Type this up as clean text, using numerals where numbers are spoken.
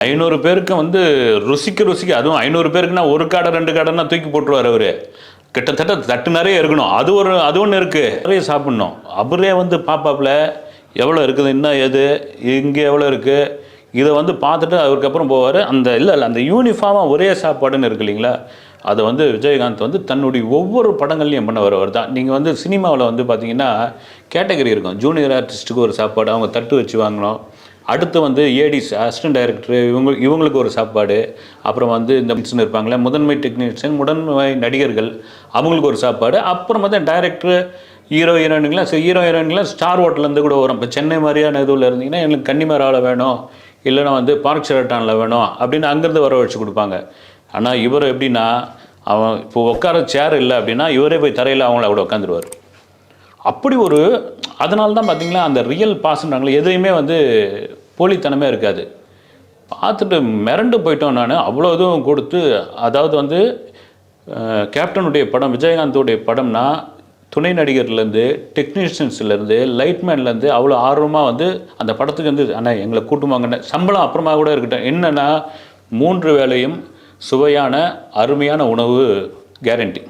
500 பேருக்கு வந்து ருசிக்க அதுவும் 500 பேருக்குன்னா ஒரு கடை 2 கடைன்னா தூக்கி போட்டுருவார் அவரு. கிட்டத்தட்ட தட்டு நிறைய இருக்கணும். அது ஒண்ணு இருக்கு. நிறைய சாப்பிடணும். அவரே வந்து பாப்பாப்ல எவ்வளோ இருக்குது, என்ன ஏது, இங்கே எவ்வளோ இருக்கு, இதை வந்து பார்த்துட்டு அதுக்கப்புறம் போவார். இல்லை அந்த யூனிஃபார்மாக ஒரே சாப்பாடுன்னு இருக்கு இல்லைங்களா, அதை வந்து விஜயகாந்த் வந்து தன்னுடைய ஒவ்வொரு படங்கள்லையும் பண்ண வரவர் தான். நீங்கள் வந்து சினிமாவில் வந்து பார்த்தீங்கன்னா கேட்டகரி இருக்கும். ஜூனியர் ஆர்டிஸ்ட்டுக்கு ஒரு சாப்பாடு, அவங்க தட்டு வச்சு வாங்கணும். அடுத்து வந்து ஏடிஸ் அசிஸ்டன்ட் டைரக்டர் இவங்களுக்கு ஒரு சாப்பாடு. அப்புறம் வந்து இந்த மிஷின் இருப்பாங்களே முதன்மை டெக்னீஷியன், முதன்மை நடிகர்கள், அவங்களுக்கு ஒரு சாப்பாடு. அப்புறம் வந்து டைரக்டர், ஹீரோ ஹீரோயின்களாம் ஸ்டார் ஹோட்டல்லேருந்து கூட வரும். இப்போ சென்னை மாதிரியான இதுவில் இருந்தீங்கன்னா எனக்கு கன்னிமராவில் வேணும், இல்லைன்னா வந்து பார்க் ஷெரட்டானில் வேணும் அப்படின்னு அங்கேருந்து வர வச்சு கொடுப்பாங்க. ஆனால் இவர் எப்படின்னா, அவன் இப்போ உட்கார சேர் இல்லை அப்படின்னா இவரே போய் தரையில் அவங்கள கூட உட்காந்துருவார். அப்படி ஒரு அதனால தான் பார்த்தீங்களா அந்த ரியல் பாசன்றாங்களே எதுவுமே வந்து போலித்தனமே இருக்காது. பார்த்துட்டு மிரண்டு போயிட்டோம் நான். அவ்வளோ இதுவும் கொடுத்து, அதாவது வந்து கேப்டனுடைய படம், விஜயகாந்தோடைய படம்னா துணை நடிகர்லேருந்து, டெக்னீஷியன்ஸ்லேருந்து, லைட்மேன்லேருந்து அவ்வளோ ஆர்வமாக வந்து அந்த படத்துக்கு வந்து ஆனால் எங்களை கூட்டுவாங்கன்னு. சம்பளம் அப்புறமா கூட இருக்கட்டும், என்னென்னா 3 வேளையும் சுவையான அருமையான உணவு கேரண்டி.